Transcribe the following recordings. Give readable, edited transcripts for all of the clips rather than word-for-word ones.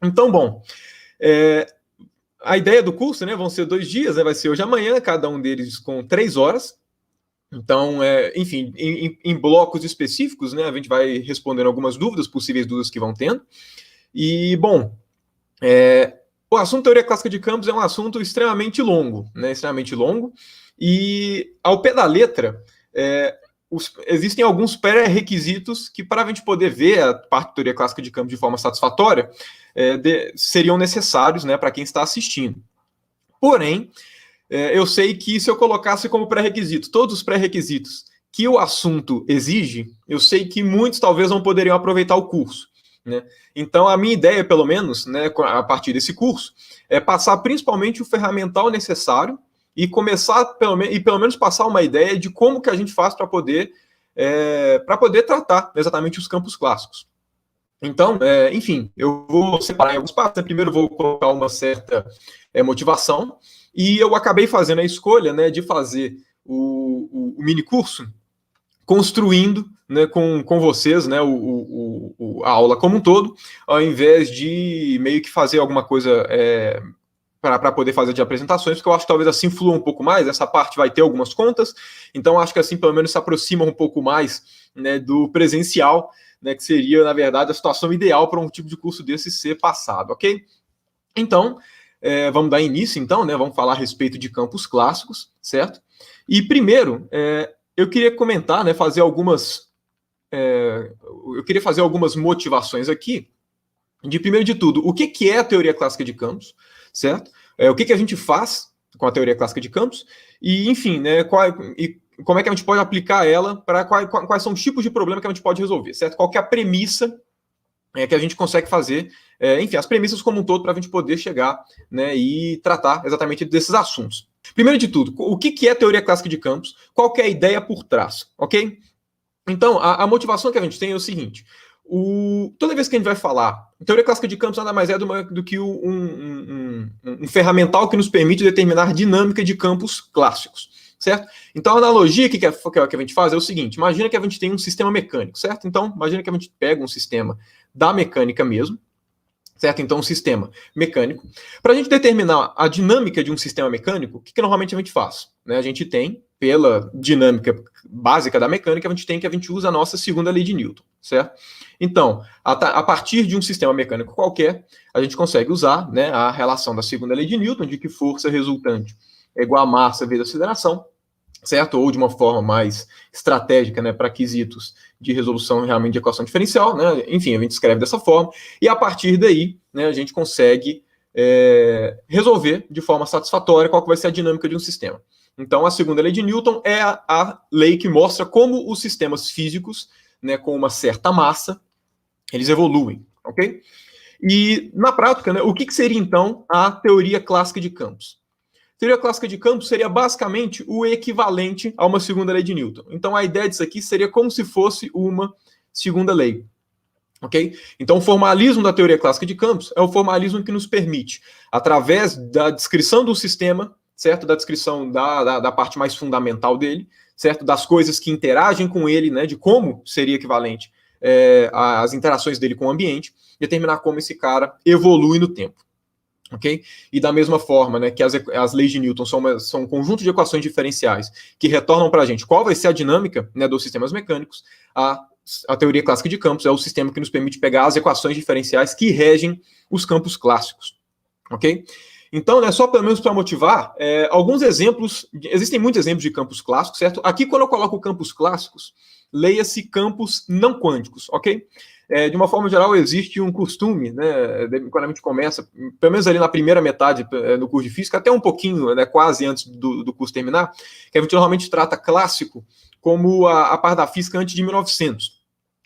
Então, bom, é, a ideia do curso, né, vão ser 2 dias, né, vai ser hoje e amanhã, cada um deles com 3 horas. Então, enfim, em blocos específicos, né, a gente vai respondendo algumas dúvidas, possíveis dúvidas que vão tendo. E, bom, o assunto teoria clássica de campos é um assunto extremamente longo, né, extremamente longo, e ao pé da letra, existem alguns pré-requisitos que, para a gente poder ver a parte de teoria clássica de campos de forma satisfatória, seriam necessários, né, para quem está assistindo. Porém, eu sei que se eu colocasse como pré-requisito todos os pré-requisitos que o assunto exige, eu sei que muitos talvez não poderiam aproveitar o curso, né? Então, a minha ideia, pelo menos, né, a partir desse curso, é passar principalmente o ferramental necessário e começar, pelo menos passar uma ideia de como que a gente faz para poder tratar exatamente os campos clássicos. Então, enfim, eu vou separar em alguns passos, né? Primeiro eu vou colocar uma certa motivação, e eu acabei fazendo a escolha, né, de fazer o mini curso construindo, né, com vocês, né, a aula como um todo, ao invés de meio que fazer alguma coisa para poder fazer de apresentações, porque eu acho que talvez assim flua um pouco mais. Essa parte vai ter algumas contas, então acho que assim pelo menos se aproxima um pouco mais, né, do presencial, né, que seria, na verdade, a situação ideal para um tipo de curso desse ser passado, ok? Então, vamos dar início, então, né? Vamos falar a respeito de campos clássicos, certo? E primeiro, eu queria comentar, né? Eu queria fazer algumas motivações aqui. Primeiro de tudo, o que é a teoria clássica de campos, certo? O que a gente faz com a teoria clássica de campos e, enfim, né? Como é que a gente pode aplicar ela para quais são os tipos de problema que a gente pode resolver, certo? Qual que é a premissa que a gente consegue fazer, enfim, as premissas como um todo para a gente poder chegar, né, e tratar exatamente desses assuntos. Primeiro de tudo, o que é teoria clássica de campos? Qual que é a ideia por trás, ok? Então, a motivação que a gente tem é o seguinte: toda vez que a gente vai falar, teoria clássica de campos nada mais é do que um ferramental que nos permite determinar dinâmica de campos clássicos, certo? Então, a analogia que a gente faz é o seguinte: imagina que a gente tem um sistema mecânico, certo? Então, imagina que a gente pega um sistema da mecânica mesmo, certo? Então, um sistema mecânico. Para a gente determinar a dinâmica de um sistema mecânico, o que normalmente a gente faz? Né? A gente tem, pela dinâmica básica da mecânica, a gente usa a nossa segunda lei de Newton, certo? Então, a partir de um sistema mecânico qualquer, a gente consegue usar, né, a relação da segunda lei de Newton, de que força resultante é igual a massa vezes aceleração, certo? Ou de uma forma mais estratégica, né, para quesitos de resolução realmente de equação diferencial, né? Enfim, a gente escreve dessa forma, e a partir daí, né, a gente consegue resolver de forma satisfatória qual que vai ser a dinâmica de um sistema. Então, a segunda lei de Newton é a lei que mostra como os sistemas físicos, né, com uma certa massa, eles evoluem, ok? E, na prática, né, o que seria, então, a teoria clássica de campos? Teoria clássica de campos seria basicamente o equivalente a uma segunda lei de Newton. Então, a ideia disso aqui seria como se fosse uma segunda lei. Ok? Então, o formalismo da teoria clássica de campos é o formalismo que nos permite, através da descrição do sistema, certo? Da descrição da parte mais fundamental dele, certo? Das coisas que interagem com ele, né? De como seria equivalente as interações dele com o ambiente, determinar como esse cara evolui no tempo. Okay? E da mesma forma, né, que as leis de Newton são um conjunto de equações diferenciais que retornam para a gente qual vai ser a dinâmica, né, dos sistemas mecânicos, a teoria clássica de campos é o sistema que nos permite pegar as equações diferenciais que regem os campos clássicos. Ok? Então, né, só pelo menos para motivar, alguns exemplos, existem muitos exemplos de campos clássicos, certo? Aqui, quando eu coloco campos clássicos, leia-se campos não quânticos, ok? De uma forma geral, existe um costume, né, quando a gente começa, pelo menos ali na primeira metade do curso de física, até um pouquinho, né, quase antes do curso terminar, que a gente normalmente trata clássico como a parte da física antes de 1900.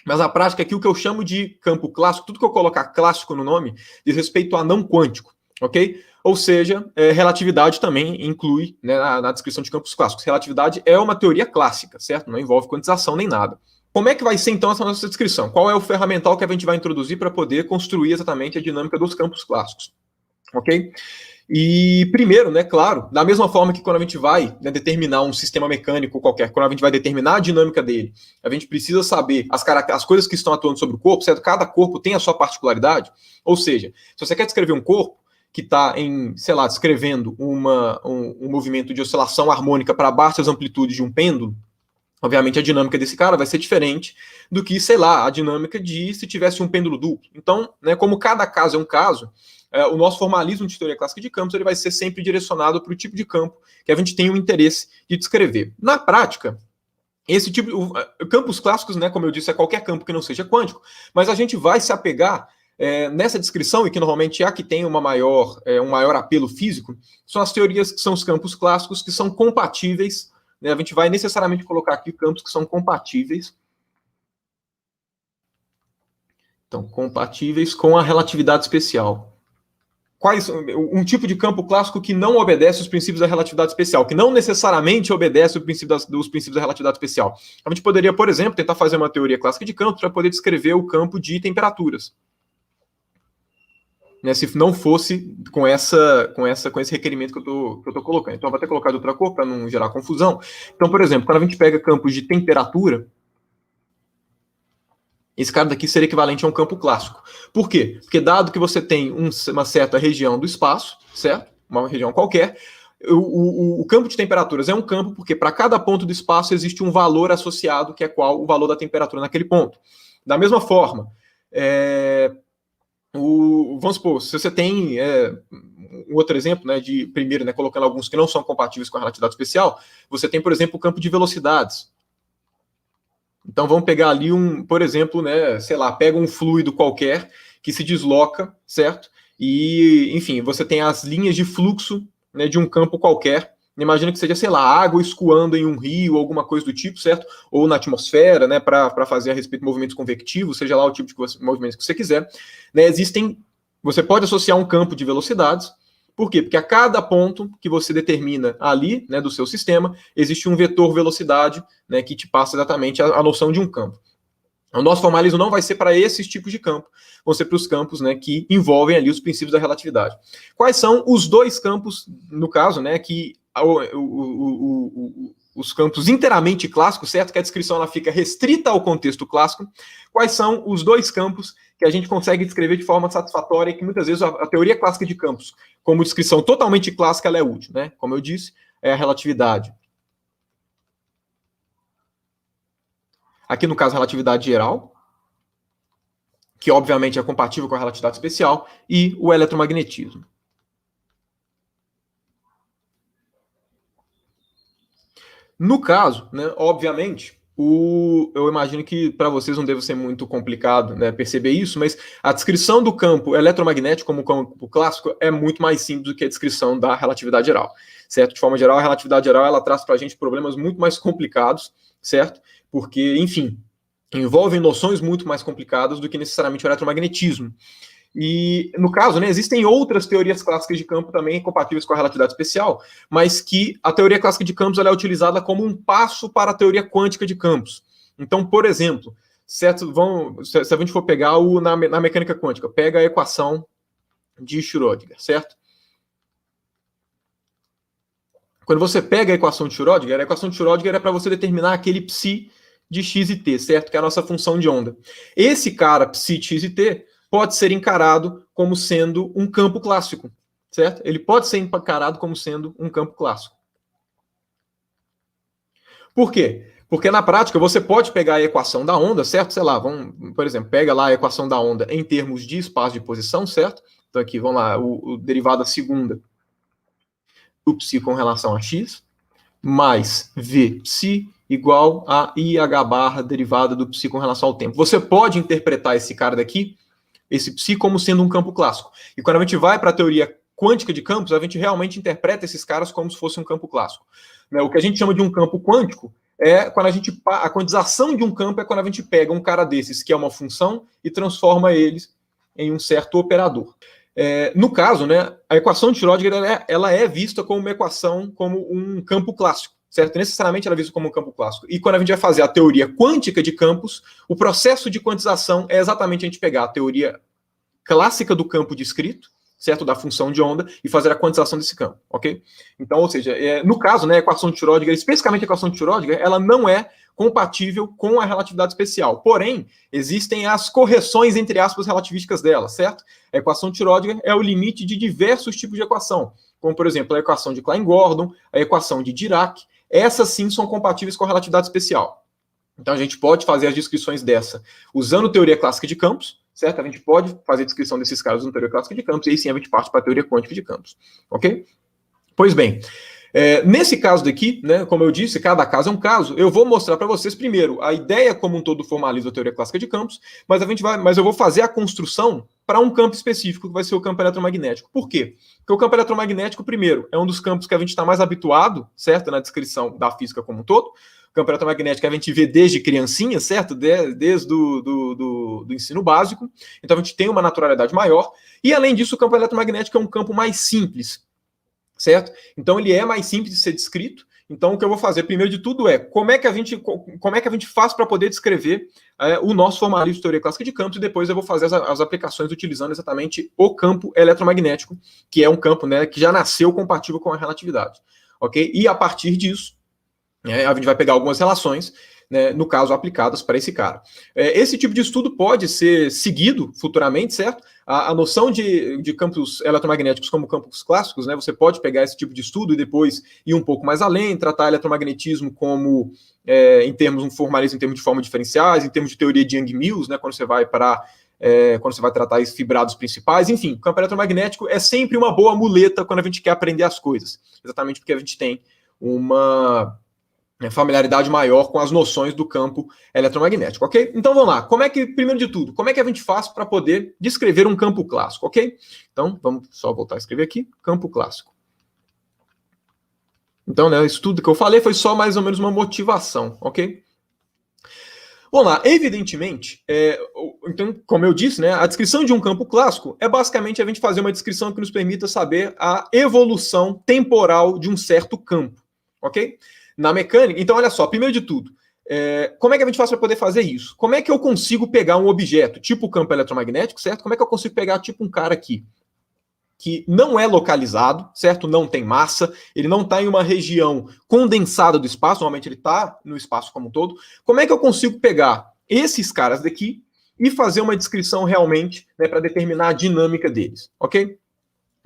Mas na prática, aqui o que eu chamo de campo clássico, tudo que eu colocar clássico no nome, diz respeito a não quântico, ok? Ou seja, relatividade também inclui, né, na descrição de campos clássicos. Relatividade é uma teoria clássica, certo? Não envolve quantização nem nada. Como é que vai ser, então, essa nossa descrição? Qual é o ferramental que a gente vai introduzir para poder construir exatamente a dinâmica dos campos clássicos? Ok? E primeiro, né, claro, da mesma forma que quando a gente vai, né, determinar um sistema mecânico qualquer, quando a gente vai determinar a dinâmica dele, a gente precisa saber as coisas que estão atuando sobre o corpo, certo? Cada corpo tem a sua particularidade, ou seja, se você quer descrever um corpo que está sei lá, descrevendo um movimento de oscilação harmônica para baixas amplitudes de um pêndulo, obviamente a dinâmica desse cara vai ser diferente do que, sei lá, a dinâmica de se tivesse um pêndulo duplo. Então, né, como cada caso é um caso, o nosso formalismo de teoria clássica de campos ele vai ser sempre direcionado para o tipo de campo que a gente tem o interesse de descrever. Na prática, esse tipo de campos clássicos, né, como eu disse, é qualquer campo que não seja quântico, mas a gente vai se apegar nessa descrição, e que normalmente é a que tem um maior apelo físico, são as teorias que são os campos clássicos que são compatíveis, né, a gente vai necessariamente colocar aqui campos que são compatíveis. Então, compatíveis com a relatividade especial. Um tipo de campo clássico que não obedece os princípios da relatividade especial, que não necessariamente obedece os princípios da relatividade especial. A gente poderia, por exemplo, tentar fazer uma teoria clássica de campos para poder descrever o campo de temperaturas. Né, se não fosse com esse requerimento que eu estou colocando. Então, eu vou até colocar de outra cor para não gerar confusão. Então, por exemplo, quando a gente pega campos de temperatura, esse cara daqui seria equivalente a um campo clássico. Por quê? Porque dado que você tem uma certa região do espaço, certo? Uma região qualquer, o campo de temperaturas é um campo porque para cada ponto do espaço existe um valor associado, que é qual? O valor da temperatura naquele ponto. Da mesma forma, vamos supor, se você tem um outro exemplo, né, de primeiro, né, colocando alguns que não são compatíveis com a relatividade especial, você tem, por exemplo, o campo de velocidades. Então vamos pegar ali por exemplo, né, sei lá, pega um fluido qualquer que se desloca, certo? E, enfim, você tem as linhas de fluxo, né, de um campo qualquer. Imagina que seja, sei lá, água escoando em um rio, alguma coisa do tipo, certo? Ou na atmosfera, né, para fazer a respeito de movimentos convectivos, seja lá o tipo de movimentos que você quiser. Né, você pode associar um campo de velocidades. Por quê? Porque a cada ponto que você determina ali, né, do seu sistema, existe um vetor velocidade, né, que te passa exatamente a noção de um campo. O nosso formalismo não vai ser para esses tipos de campo, vão ser para os campos, né, que envolvem ali os princípios da relatividade. Quais são os dois campos, no caso, né, que os campos inteiramente clássicos, certo? Que a descrição ela fica restrita ao contexto clássico. Quais são os dois campos que a gente consegue descrever de forma satisfatória e que muitas vezes a teoria clássica de campos, como descrição totalmente clássica, ela é útil, né? Como eu disse, é a relatividade. Aqui no caso, a relatividade geral, que obviamente é compatível com a relatividade especial, e o eletromagnetismo. No caso, né, obviamente, eu imagino que para vocês não deve ser muito complicado, né, perceber isso, mas a descrição do campo eletromagnético como campo clássico é muito mais simples do que a descrição da relatividade geral, certo? De forma geral, a relatividade geral ela traz para a gente problemas muito mais complicados, certo? Porque, enfim, envolvem noções muito mais complicadas do que necessariamente o eletromagnetismo. E, no caso, né, existem outras teorias clássicas de campo também compatíveis com a relatividade especial, mas que a teoria clássica de campos ela é utilizada como um passo para a teoria quântica de campos. Então, por exemplo, certo, se a gente for pegar na mecânica quântica, pega a equação de Schrödinger, certo? Quando você pega a equação de Schrödinger é para você determinar aquele psi de x e t, certo? Que é a nossa função de onda. Esse cara, psi de x e t, pode ser encarado como sendo um campo clássico, certo? Ele pode ser encarado como sendo um campo clássico. Por quê? Porque na prática você pode pegar a equação da onda, certo? Sei lá, por exemplo, pega lá a equação da onda em termos de espaço de posição, certo? Então aqui, vamos lá, o derivado da segunda do psi com relação a x, mais v psi igual a IH barra derivada do psi com relação ao tempo. Você pode interpretar esse cara daqui, esse psi, como sendo um campo clássico. E quando a gente vai para a teoria quântica de campos, a gente realmente interpreta esses caras como se fosse um campo clássico. O que a gente chama de um campo quântico é quando a quantização de um campo é quando a gente pega um cara desses, que é uma função, e transforma eles em um certo operador. No caso, né, a equação de Schrödinger ela é vista como uma equação, como um campo clássico, certo? Necessariamente ela é vista como um campo clássico. E quando a gente vai fazer a teoria quântica de campos, o processo de quantização é exatamente a gente pegar a teoria clássica do campo descrito, certo, da função de onda e fazer a quantização desse campo, ok? Então, ou seja, no caso, né, a equação de Schrödinger, especificamente a equação de Schrödinger, ela não é compatível com a relatividade especial. Porém, existem as correções, entre aspas, relativísticas dela, certo? A equação de Schrödinger é o limite de diversos tipos de equação, como, por exemplo, a equação de Klein-Gordon, a equação de Dirac. Essas sim são compatíveis com a relatividade especial. Então, a gente pode fazer as descrições dessa usando teoria clássica de campos, certo? A gente pode fazer a descrição desses caras usando teoria clássica de campos, e aí sim a gente parte para a teoria quântica de campos, ok? Pois bem, nesse caso daqui, né, como eu disse, cada caso é um caso. Eu vou mostrar para vocês primeiro a ideia como um todo do formalismo da teoria clássica de campos, mas eu vou fazer a construção para um campo específico, que vai ser o campo eletromagnético. Por quê? Porque o campo eletromagnético, primeiro, é um dos campos que a gente está mais habituado, certo, na descrição da física como um todo. O campo eletromagnético a gente vê desde criancinha, certo? Desde do ensino básico. Então a gente tem uma naturalidade maior. E além disso, o campo eletromagnético é um campo mais simples, certo? Então ele é mais simples de ser descrito. Então o que eu vou fazer primeiro de tudo é como é que a gente faz para poder descrever o nosso formalismo de teoria clássica de campos, e depois eu vou fazer as aplicações utilizando exatamente o campo eletromagnético, que é um campo, né, que já nasceu compatível com a relatividade, ok? E a partir disso a gente vai pegar algumas relações, né, no caso, aplicadas para esse cara. Esse tipo de estudo pode ser seguido futuramente, certo? A noção de campos eletromagnéticos como campos clássicos, né, você pode pegar esse tipo de estudo e depois ir um pouco mais além, tratar eletromagnetismo como, em termos, um formalismo em termos de formas diferenciais, em termos de teoria de Young-Mills, né, quando você vai tratar os fibrados principais. Enfim, o campo eletromagnético é sempre uma boa muleta quando a gente quer aprender as coisas, exatamente porque a gente tem uma familiaridade maior com as noções do campo eletromagnético, ok? Então vamos lá, primeiro de tudo, como é que a gente faz para poder descrever um campo clássico, ok? Então vamos só voltar a escrever aqui, campo clássico. Então, né, isso tudo que eu falei foi só mais ou menos uma motivação, ok? Vamos lá, evidentemente, então, como eu disse, né, a descrição de um campo clássico é basicamente a gente fazer uma descrição que nos permita saber a evolução temporal de um certo campo, ok? Na mecânica, então olha só, primeiro de tudo, como é que a gente faz para poder fazer isso? Como é que eu consigo pegar um objeto, tipo o campo eletromagnético, certo? Como é que eu consigo pegar tipo um cara aqui, que não é localizado, certo? Não tem massa, ele não está em uma região condensada do espaço, normalmente ele está no espaço como um todo. Como é que eu consigo pegar esses caras daqui e fazer uma descrição realmente, né, para determinar a dinâmica deles, ok?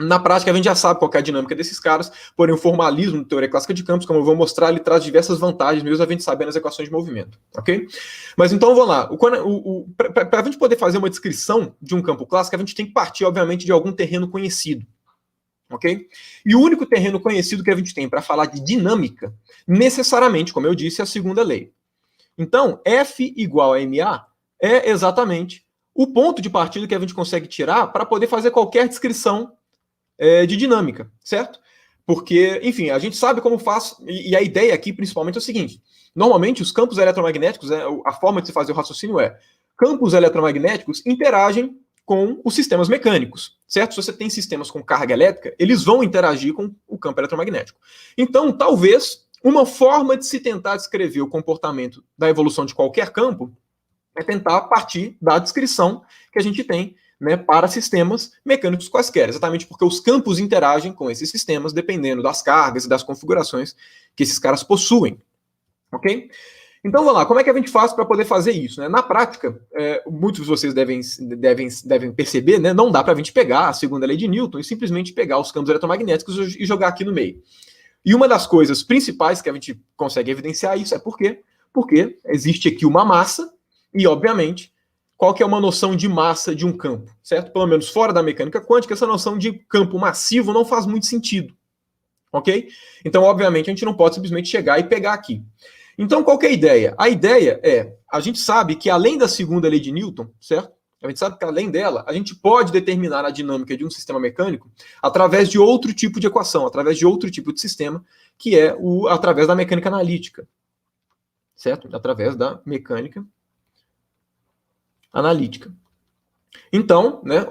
Na prática, a gente já sabe qual é a dinâmica desses caras, porém o formalismo de teoria clássica de campos, como eu vou mostrar, ele traz diversas vantagens, mesmo a gente sabendo as equações de movimento, ok? Mas então, vamos lá. Para a gente poder fazer uma descrição de um campo clássico, a gente tem que partir, obviamente, de algum terreno conhecido, ok? E o único terreno conhecido que a gente tem para falar de dinâmica, necessariamente, como eu disse, é a segunda lei. Então, F igual a MA é exatamente o ponto de partida que a gente consegue tirar para poder fazer qualquer descrição de dinâmica, certo? Porque, enfim, a gente sabe como faz, e a ideia aqui principalmente é o seguinte: normalmente os campos eletromagnéticos, a forma de se fazer o raciocínio campos eletromagnéticos interagem com os sistemas mecânicos, certo? Se você tem sistemas com carga elétrica, eles vão interagir com o campo eletromagnético. Então, talvez, uma forma de se tentar descrever o comportamento da evolução de qualquer campo é tentar partir da descrição que a gente tem, né, para sistemas mecânicos quaisquer, exatamente porque os campos interagem com esses sistemas dependendo das cargas e das configurações que esses caras possuem, ok? Então vamos lá, como é que a gente faz para poder fazer isso, né? Na prática, muitos de vocês devem perceber, né, não dá para a gente pegar a segunda lei de Newton e simplesmente pegar os campos eletromagnéticos e jogar aqui no meio. E uma das coisas principais que a gente consegue evidenciar isso é porque existe aqui uma massa e, obviamente, qual que é uma noção de massa de um campo, certo? Pelo menos fora da mecânica quântica, essa noção de campo massivo não faz muito sentido, ok? Então, obviamente, a gente não pode simplesmente chegar e pegar aqui. Então, qual que é a ideia? A ideia a gente sabe que além da segunda lei de Newton, certo? A gente sabe que além dela, a gente pode determinar a dinâmica de um sistema mecânico através de outro tipo de equação, através de outro tipo de sistema, que é através da mecânica analítica, certo? Através da mecânica analítica. Então, né,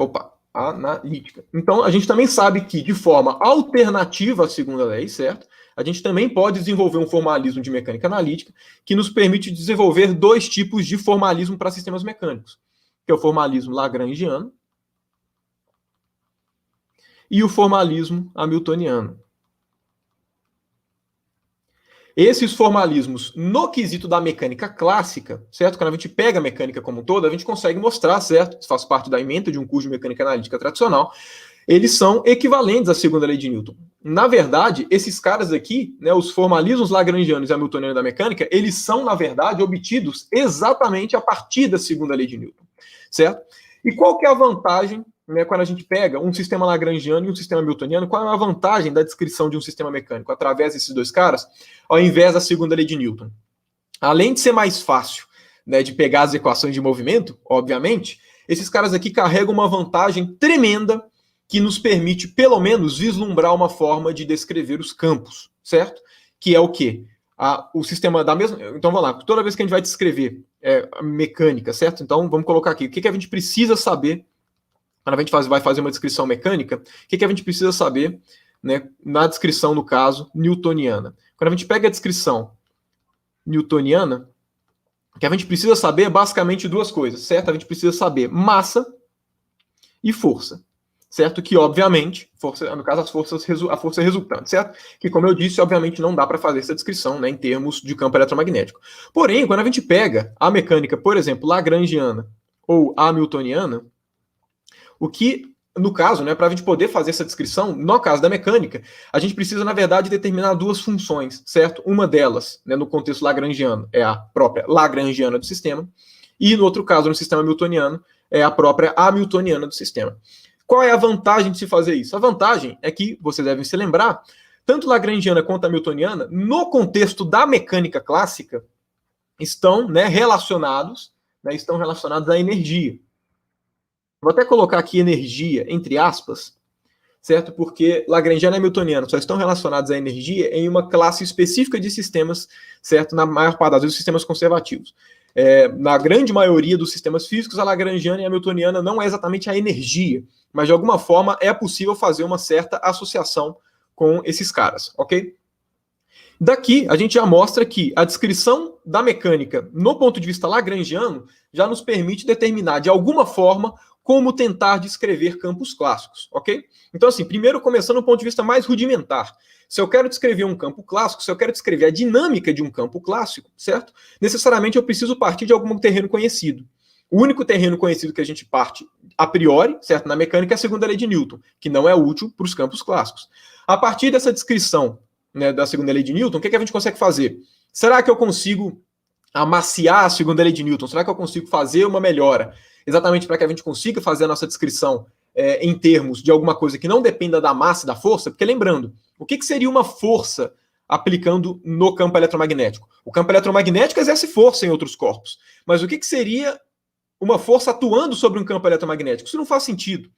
analítica. Então, a gente também sabe que, de forma alternativa à segunda lei, certo? A gente também pode desenvolver um formalismo de mecânica analítica que nos permite desenvolver dois tipos de formalismo para sistemas mecânicos, que é o formalismo lagrangiano e o formalismo hamiltoniano. Esses formalismos, no quesito da mecânica clássica, certo? Quando a gente pega a mecânica como um todo, a gente consegue mostrar, certo? Isso faz parte da ementa de um curso de mecânica analítica tradicional. Eles são equivalentes à segunda lei de Newton. Na verdade, esses caras aqui, né, os formalismos lagrangianos e hamiltonianos da mecânica, eles são, na verdade, obtidos exatamente a partir da segunda lei de Newton, certo? E qual que é a vantagem, né, quando a gente pega um sistema lagrangiano e um sistema hamiltoniano? Qual é a vantagem da descrição de um sistema mecânico através desses dois caras, ao invés da segunda lei de Newton? Além de ser mais fácil, né, de pegar as equações de movimento, obviamente, esses caras aqui carregam uma vantagem tremenda que nos permite, pelo menos, vislumbrar uma forma de descrever os campos, certo? Que é o quê? O sistema da mesma... Então, vamos lá. Toda vez que a gente vai descrever a mecânica, certo? Então, vamos colocar aqui. O que a gente precisa saber quando a gente vai fazer uma descrição mecânica? O que a gente precisa saber, né, na descrição, no caso, newtoniana? Quando a gente pega a descrição newtoniana, o que a gente precisa saber é basicamente duas coisas, certo? A gente precisa saber massa e força. Certo? Que, obviamente, no caso, a força resultante, certo? Que, como eu disse, obviamente não dá para fazer essa descrição, né, em termos de campo eletromagnético. Porém, quando a gente pega a mecânica, por exemplo, lagrangiana ou hamiltoniana, o que, no caso, né, para a gente poder fazer essa descrição, no caso da mecânica, a gente precisa, na verdade, determinar duas funções, certo? Uma delas, né, no contexto lagrangiano, é a própria lagrangiana do sistema, e, no outro caso, no sistema hamiltoniano, é a própria hamiltoniana do sistema. Qual é a vantagem de se fazer isso? A vantagem é que, vocês devem se lembrar, tanto lagrangiana quanto hamiltoniana, no contexto da mecânica clássica, estão, né, relacionados à energia. Vou até colocar aqui energia entre aspas, certo? Porque lagrangiana e hamiltoniana só estão relacionados à energia em uma classe específica de sistemas, certo? Na maior parte das vezes, sistemas conservativos. Na grande maioria dos sistemas físicos, a lagrangiana e a hamiltoniana não é exatamente a energia, mas de alguma forma é possível fazer uma certa associação com esses caras, ok? Daqui a gente já mostra que a descrição da mecânica no ponto de vista lagrangiano já nos permite determinar de alguma forma como tentar descrever campos clássicos, ok? Então, assim, primeiro começando do ponto de vista mais rudimentar. Se eu quero descrever um campo clássico, se eu quero descrever a dinâmica de um campo clássico, certo? Necessariamente eu preciso partir de algum terreno conhecido. O único terreno conhecido que a gente parte a priori, certo, na mecânica, é a segunda lei de Newton, que não é útil para os campos clássicos. A partir dessa descrição, né, da segunda lei de Newton, o que a gente consegue fazer? Será que eu consigo amaciar a segunda lei de Newton? Será que eu consigo fazer uma melhora? Exatamente para que a gente consiga fazer a nossa descrição em termos de alguma coisa que não dependa da massa e da força? Porque lembrando, o que seria uma força aplicando no campo eletromagnético? O campo eletromagnético exerce força em outros corpos. Mas o que seria uma força atuando sobre um campo eletromagnético? Isso não faz sentido,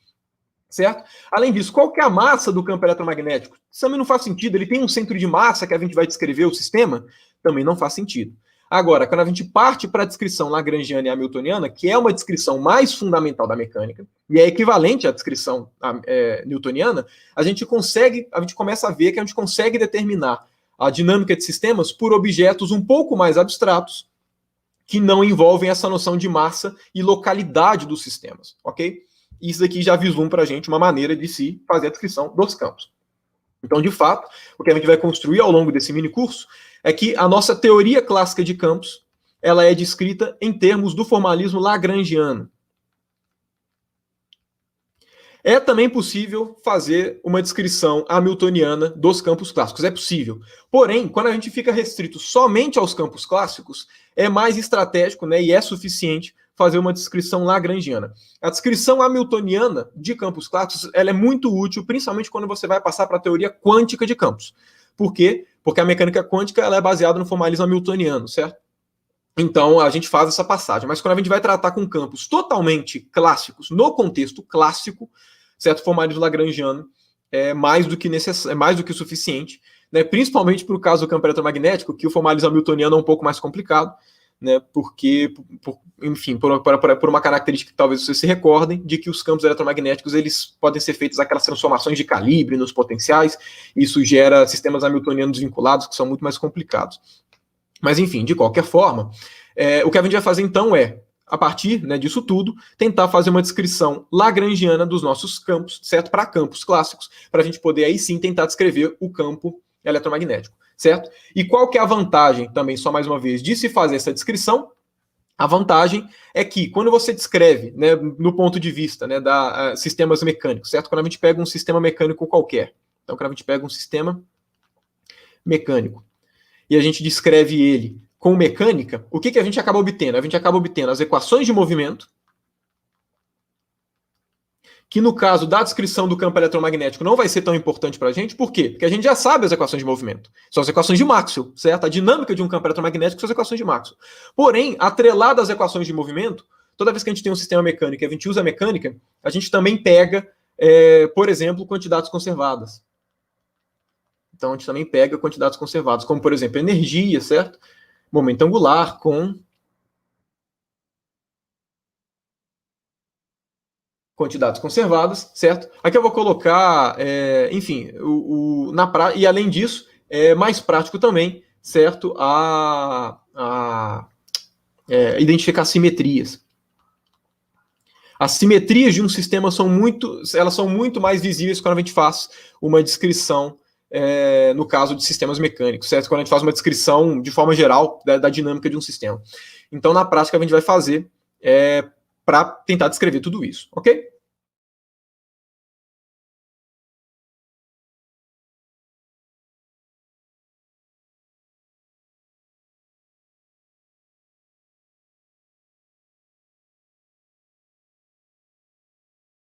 certo? Além disso, qual que é a massa do campo eletromagnético? Isso também não faz sentido. Ele tem um centro de massa que a gente vai descrever o sistema? Também não faz sentido. Agora, quando a gente parte para a descrição lagrangiana e hamiltoniana, que é uma descrição mais fundamental da mecânica, e é equivalente à descrição newtoniana, a gente começa a ver que a gente consegue determinar a dinâmica de sistemas por objetos um pouco mais abstratos, que não envolvem essa noção de massa e localidade dos sistemas, ok? Isso aqui já vislumbra para a gente uma maneira de se fazer a descrição dos campos. Então, de fato, o que a gente vai construir ao longo desse mini curso é que a nossa teoria clássica de campos ela é descrita em termos do formalismo lagrangiano. É também possível fazer uma descrição hamiltoniana dos campos clássicos. É possível. Porém, quando a gente fica restrito somente aos campos clássicos, é mais estratégico, né, e é suficiente fazer uma descrição lagrangiana. A descrição hamiltoniana de campos clássicos ela é muito útil, principalmente quando você vai passar para a teoria quântica de campos. Por quê? Porque a mecânica quântica ela é baseada no formalismo hamiltoniano, certo? Então, a gente faz essa passagem. Mas quando a gente vai tratar com campos totalmente clássicos, no contexto clássico, certo? Formalismo lagrangiano é mais do que necessário, é mais do que suficiente, né? Principalmente para o caso do campo eletromagnético, que o formalismo hamiltoniano é um pouco mais complicado, né? Porque, enfim, por uma característica que talvez vocês se recordem, de que os campos eletromagnéticos eles podem ser feitos aquelas transformações de calibre nos potenciais, e isso gera sistemas hamiltonianos vinculados que são muito mais complicados. Mas, enfim, de qualquer forma, o que a gente vai fazer então é a partir, né, disso tudo, tentar fazer uma descrição lagrangiana dos nossos campos, certo? Para campos clássicos, para a gente poder aí sim tentar descrever o campo eletromagnético, certo? E qual que é a vantagem, também, só mais uma vez, de se fazer essa descrição? A vantagem é que, quando você descreve, né, no ponto de vista, né, da sistemas mecânicos, certo? Quando a gente pega um sistema mecânico qualquer, então quando a gente pega um sistema mecânico e a gente descreve ele com mecânica, o que a gente acaba obtendo? A gente acaba obtendo as equações de movimento, que no caso da descrição do campo eletromagnético não vai ser tão importante para a gente. Por quê? Porque a gente já sabe as equações de movimento. São as equações de Maxwell, certo? A dinâmica de um campo eletromagnético são as equações de Maxwell. Porém, atrelado às equações de movimento, toda vez que a gente tem um sistema mecânico e a gente usa a mecânica, a gente também pega, por exemplo, quantidades conservadas. Então, a gente também pega quantidades conservadas, como, por exemplo, energia, certo? Momento angular com quantidades conservadas, certo? Aqui eu vou colocar, enfim, e além disso, é mais prático também, certo? Identificar simetrias. As simetrias de um sistema são muito mais visíveis quando a gente faz uma descrição, no caso de sistemas mecânicos, certo? Quando a gente faz uma descrição de forma geral da dinâmica de um sistema. Então, na prática, a gente vai fazer para tentar descrever tudo isso, ok?